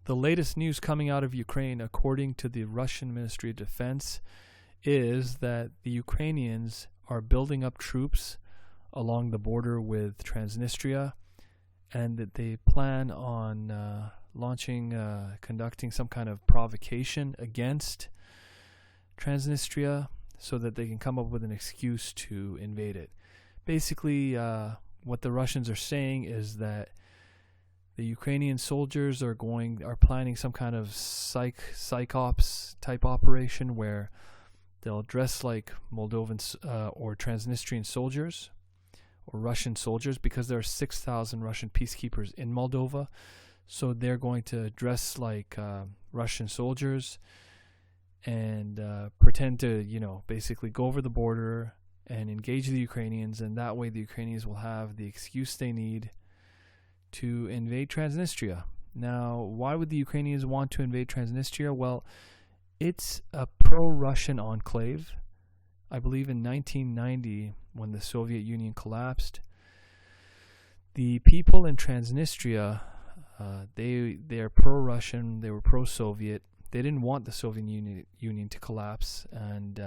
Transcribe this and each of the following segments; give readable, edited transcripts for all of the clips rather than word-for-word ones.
The latest news coming out of Ukraine, according to the Russian Ministry of Defense, is that the Ukrainians are building up troops along the border with Transnistria, and that they plan on conducting some kind of provocation against Transnistria so that they can come up with an excuse to invade it. Basically, what the Russians are saying is that the Ukrainian soldiers are planning some kind of psych ops type operation where they'll dress like Moldovan or Transnistrian soldiers or Russian soldiers, because there are 6,000 Russian peacekeepers in Moldova. So they're going to dress like Russian soldiers and pretend to, basically go over the border and engage the Ukrainians, and that way the Ukrainians will have the excuse they need to invade Transnistria. Now, why would the Ukrainians want to invade Transnistria? Well, it's a pro-Russian enclave. I believe in 1990, when the Soviet Union collapsed, the people in Transnistria, they're pro-Russian, they were pro-Soviet. They didn't want the Soviet Union to collapse, and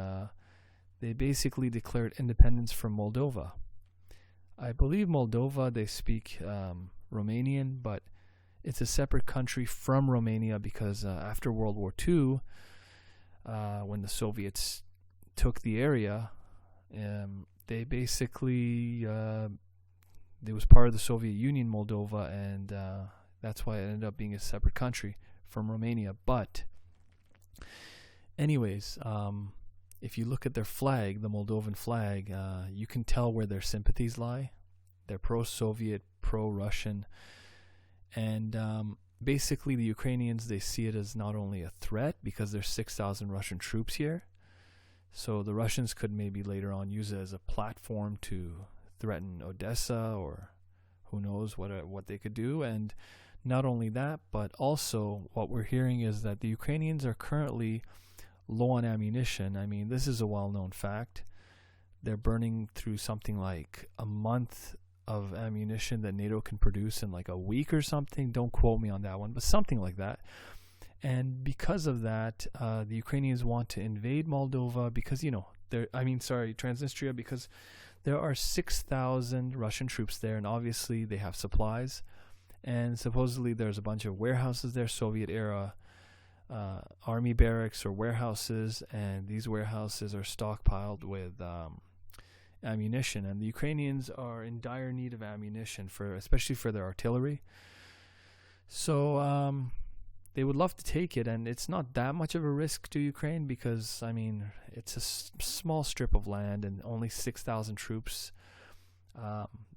they basically declared independence from Moldova. I believe Moldova, they speak Romanian, but it's a separate country from Romania because after World War II, when the Soviets took the area, they basically, it was part of the Soviet Union, Moldova, and that's why it ended up being a separate country from Romania. But anyways, if you look at their flag, the Moldovan flag, you can tell where their sympathies lie. They're pro-Soviet, pro-Russian, and basically the Ukrainians, they see it as not only a threat because there's 6,000 Russian troops here, so the Russians could maybe later on use it as a platform to threaten Odessa, or who knows what they could do. And not only that, but also what we're hearing is that the Ukrainians are currently low on ammunition. I mean, this is a well-known fact. They're burning through something like a month of ammunition that NATO can produce in like a week or something. Don't quote me on that one, but something like that. And because of that, the Ukrainians want to invade Moldova because, Transnistria, because there are 6,000 Russian troops there, and obviously they have supplies. And supposedly there's a bunch of warehouses there, Soviet-era army barracks or warehouses, and these warehouses are stockpiled with ammunition, and the Ukrainians are in dire need of ammunition, especially for their artillery. So they would love to take it, and it's not that much of a risk to Ukraine because, it's a small strip of land and only 6,000 troops.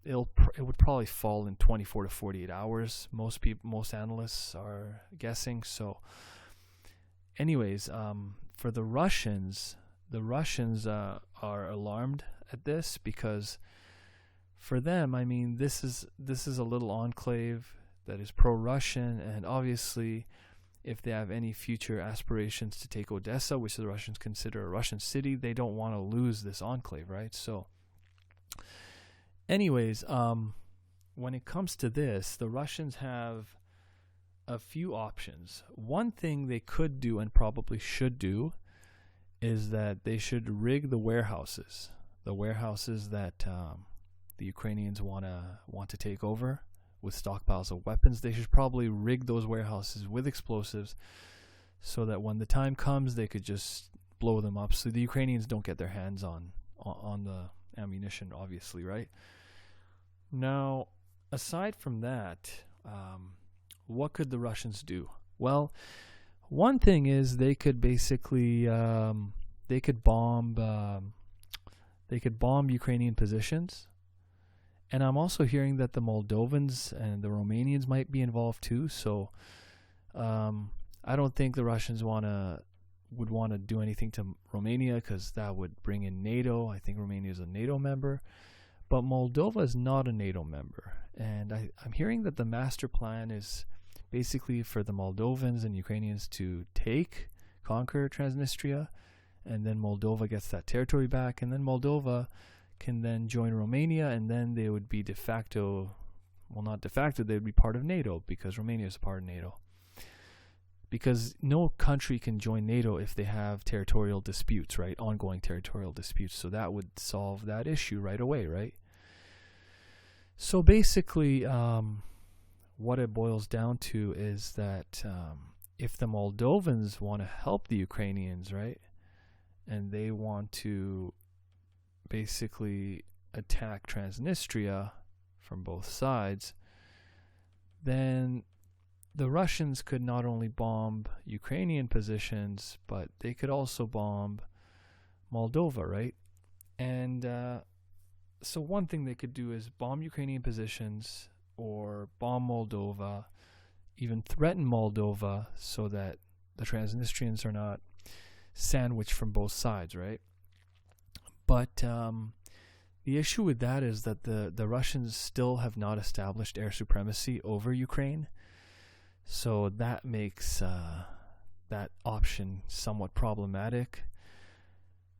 It would probably fall in 24 to 48 hours. Most analysts are guessing. So anyways, for the Russians are alarmed at this because for them, this is a little enclave that is pro-Russian, and obviously if they have any future aspirations to take Odessa, which the Russians consider a Russian city, they don't want to lose this enclave, right? So anyways, when it comes to this, the Russians have a few options. One thing they could do and probably should do is that they should rig the warehouses that the Ukrainians want to take over with stockpiles of weapons. They should probably rig those warehouses with explosives so that when the time comes, they could just blow them up, so the Ukrainians don't get their hands on the ammunition, obviously, right? Now, aside from that, what could the Russians do? Well, one thing is they could basically they could bomb Ukrainian positions, and I'm also hearing that the Moldovans and the Romanians might be involved too. So I don't think the Russians would want to do anything to Romania because that would bring in NATO. I think Romania is a NATO member, but Moldova is not a NATO member, and I'm hearing that the master plan is basically for the Moldovans and Ukrainians to conquer Transnistria, and then Moldova gets that territory back, and then Moldova can then join Romania, and then they would be not de facto, they would be part of NATO because Romania is a part of NATO. because no country can join NATO if they have territorial disputes, right? Ongoing territorial disputes. So that would solve that issue right away, right? So basically, what it boils down to is that if the Moldovans want to help the Ukrainians, right, and they want to basically attack Transnistria from both sides, then the Russians could not only bomb Ukrainian positions, but they could also bomb Moldova, right? And so one thing they could do is bomb Ukrainian positions or bomb Moldova, even threaten Moldova so that the Transnistrians are not sandwiched from both sides, right? But the issue with that is that the Russians still have not established air supremacy over Ukraine. So that makes that option somewhat problematic.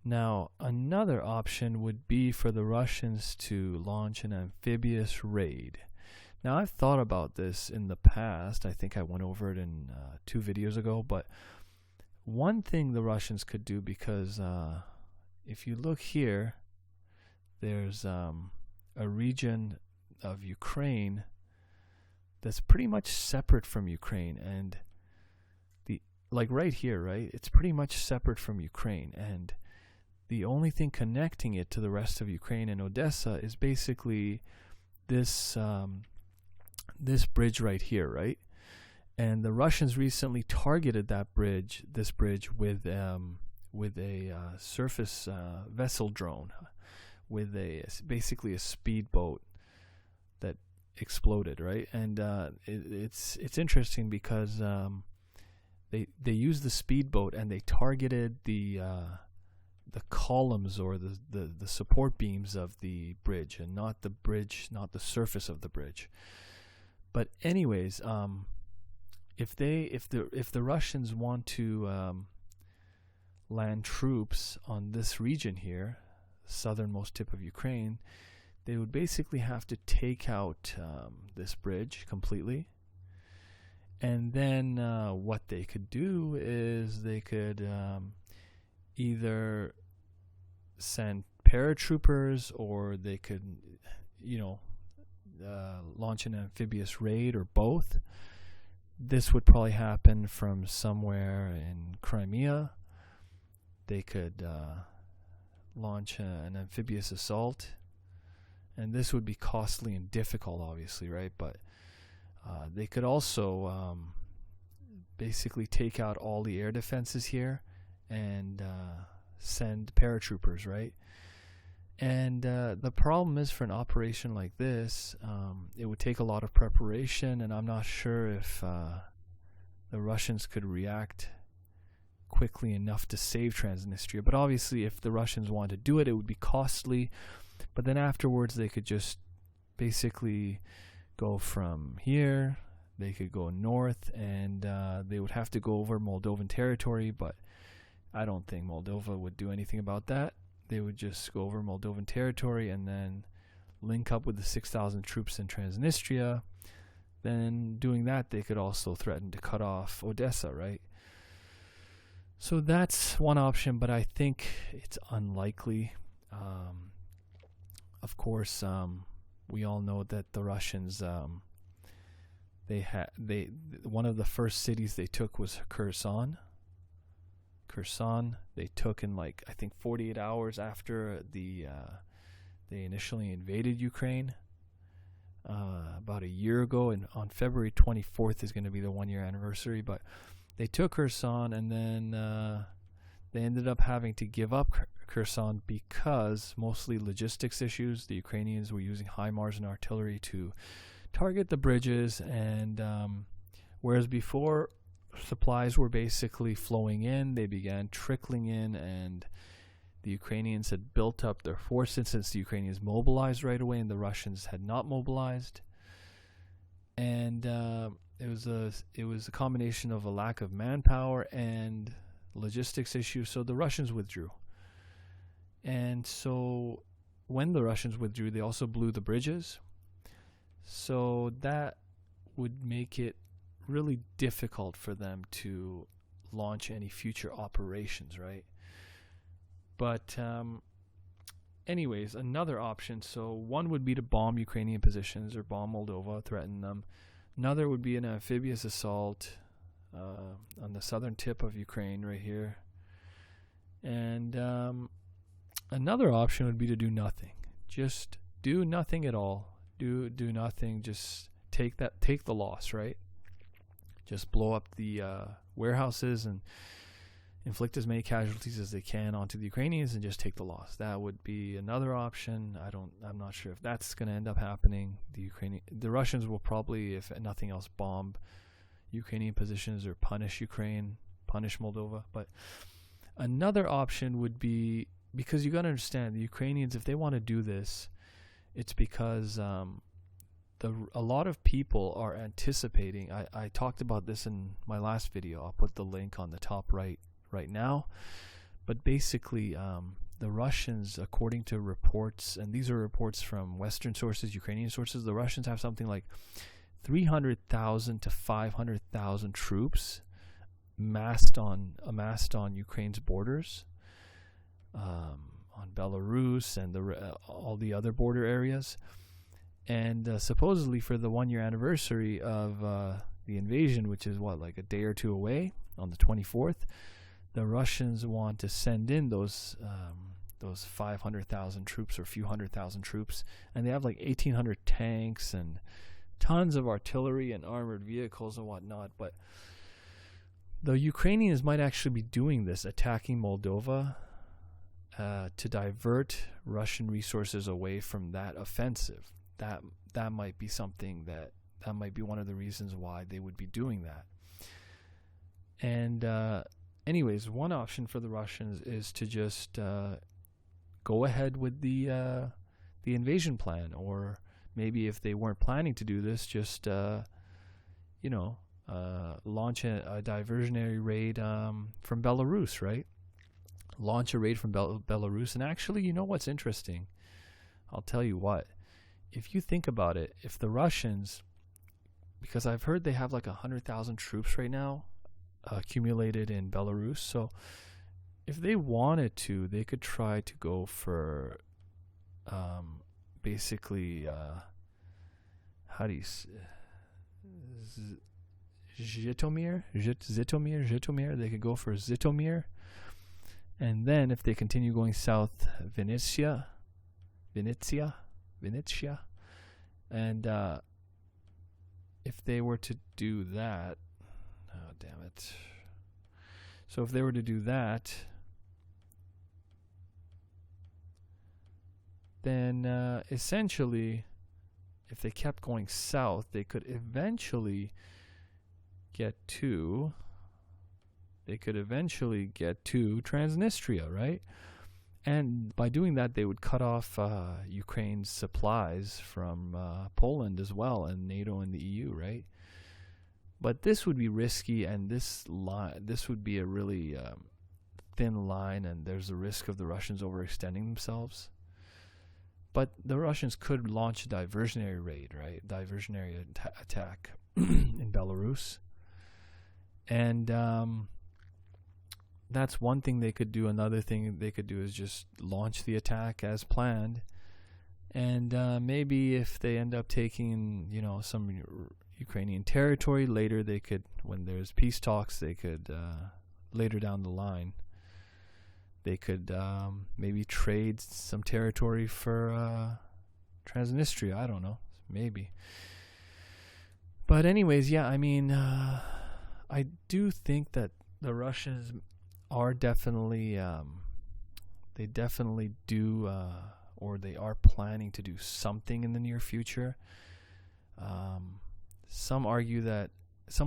Now, another option would be for the Russians to launch an amphibious raid. Now, I've thought about this in the past. I think I went over it in 2 videos ago. But one thing the Russians could do, because if you look here, there's a region of Ukraine that's pretty much separate from Ukraine, and like right here, right? It's pretty much separate from Ukraine, and the only thing connecting it to the rest of Ukraine and Odessa is basically this this bridge right here, right? And the Russians recently targeted this bridge with a surface vessel drone, with basically a speedboat that exploded, right? And it's interesting because they used the speedboat and they targeted the columns or the support beams of the bridge, and not the surface of the bridge. But anyways, if the Russians want to land troops on this region here, southernmost tip of Ukraine, they would basically have to take out this bridge completely. And then what they could do is they could either send paratroopers, or they could, launch an amphibious raid, or both. This would probably happen from somewhere in Crimea. They could launch an amphibious assault, and this would be costly and difficult, obviously, right? But they could also basically take out all the air defenses here and send paratroopers, right? And the problem is, for an operation like this, it would take a lot of preparation, and I'm not sure if the Russians could react quickly enough to save Transnistria. But obviously, if the Russians want to do it, it would be costly. But then afterwards, they could just basically go from here. They could go north, and they would have to go over Moldovan territory, but I don't think Moldova would do anything about that. They would just go over Moldovan territory and then link up with the 6,000 troops in Transnistria. Then doing that, they could also threaten to cut off Odessa, right? So that's one option, but I think it's unlikely. Of course, we all know that the Russians, one of the first cities they took was Kherson. They took in, I think 48 hours after they initially invaded Ukraine about a year ago, and on February 24th is going to be the 1-year anniversary. But they took Kherson, and then they ended up having to give up Kherson because mostly logistics issues. The Ukrainians were using HIMARS and artillery to target the bridges, and whereas before supplies were basically flowing in, they began trickling in, and the Ukrainians had built up their forces, since the Ukrainians mobilized right away and the Russians had not mobilized. And it was a combination of a lack of manpower and logistics issues, so the Russians withdrew. And so when the Russians withdrew, they also blew the bridges. So that would make it really difficult for them to launch any future operations, right? But anyways, another option. So one would be to bomb Ukrainian positions or bomb Moldova, threaten them. Another would be an amphibious assault on the southern tip of Ukraine right here. And another option would be to do nothing. Just do nothing at all. Do nothing. Just take the loss, right? Just blow up the warehouses and inflict as many casualties as they can onto the Ukrainians and just take the loss. That would be another option. I'm not sure if that's going to end up happening. The Russians will probably, if nothing else, bomb Ukrainian positions or punish Moldova. But another option would be, because you got to understand, the Ukrainians, if they want to do this, it's because a lot of people are anticipating. I talked about this in my last video. I'll put the link on the top right now. But basically, the Russians, according to reports, and these are reports from Western sources, Ukrainian sources, the Russians have something like 300,000 to 500,000 troops amassed on Ukraine's borders, on Belarus and all the other border areas. And supposedly for the 1-year anniversary of the invasion, which is like a day or two away, on the 24th, the Russians want to send in those 500,000 troops or a few 100,000 troops, and they have like 1,800 tanks and tons of artillery and armored vehicles and whatnot. But the Ukrainians might actually be doing this, attacking Moldova, to divert Russian resources away from that offensive. That might be something that might be one of the reasons why they would be doing that. And anyways, one option for the Russians is to just go ahead with the invasion plan, or maybe if they weren't planning to do this, just launch a diversionary raid from Belarus, right? Launch a raid from Belarus. And actually, you know what's interesting? I'll tell you what. If you think about it, if the Russians, because I've heard they have like 100,000 troops right now accumulated in Belarus, so if they wanted to, they could try to go for basically how do you Zhytomyr? They could go for Zhytomyr, and then if they continue going south, Vinnytsia, and if they were to do that, oh damn it! So if they were to do that, then essentially, if they kept going south, they could eventually get to Transnistria, right? And by doing that, they would cut off Ukraine's supplies from Poland as well, and NATO and the EU, right? But this would be risky, and this would be a really thin line, and there's a risk of the Russians overextending themselves. But the Russians could launch a diversionary raid, right? Diversionary attack in Belarus. And that's one thing they could do. Another thing they could do is just launch the attack as planned. And maybe if they end up taking, some Ukrainian territory later, they could, when there's peace talks, they could, later down the line, they could maybe trade some territory for Transnistria. I don't know. Maybe. But anyways, yeah, I mean, I do think that the Russians are definitely, they definitely do, or they are planning to do something in the near future. Some are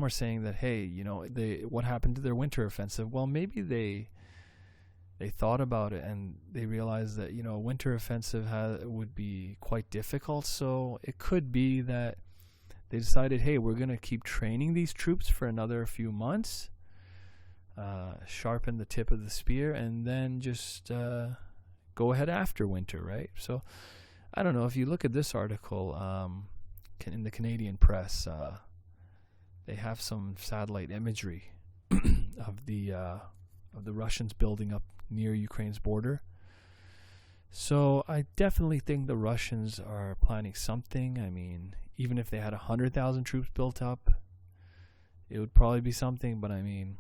saying that, hey, what happened to their winter offensive? Well, maybe they thought about it and they realized that, a winter offensive would be quite difficult. So it could be that they decided, hey, we're going to keep training these troops for another few months, sharpen the tip of the spear, and then just go ahead after winter, right? So I don't know. If you look at this article in the Canadian press, they have some satellite imagery of the Russians building up near Ukraine's border. So I definitely think the Russians are planning something. I mean, even if they had 100,000 troops built up, it would probably be something. But I mean,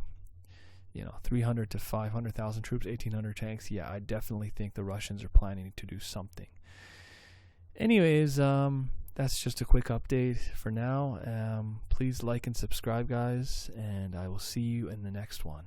300 to 500,000 troops, 1,800 tanks. Yeah, I definitely think the Russians are planning to do something. Anyways, that's just a quick update for now. Please like and subscribe, guys, and I will see you in the next one.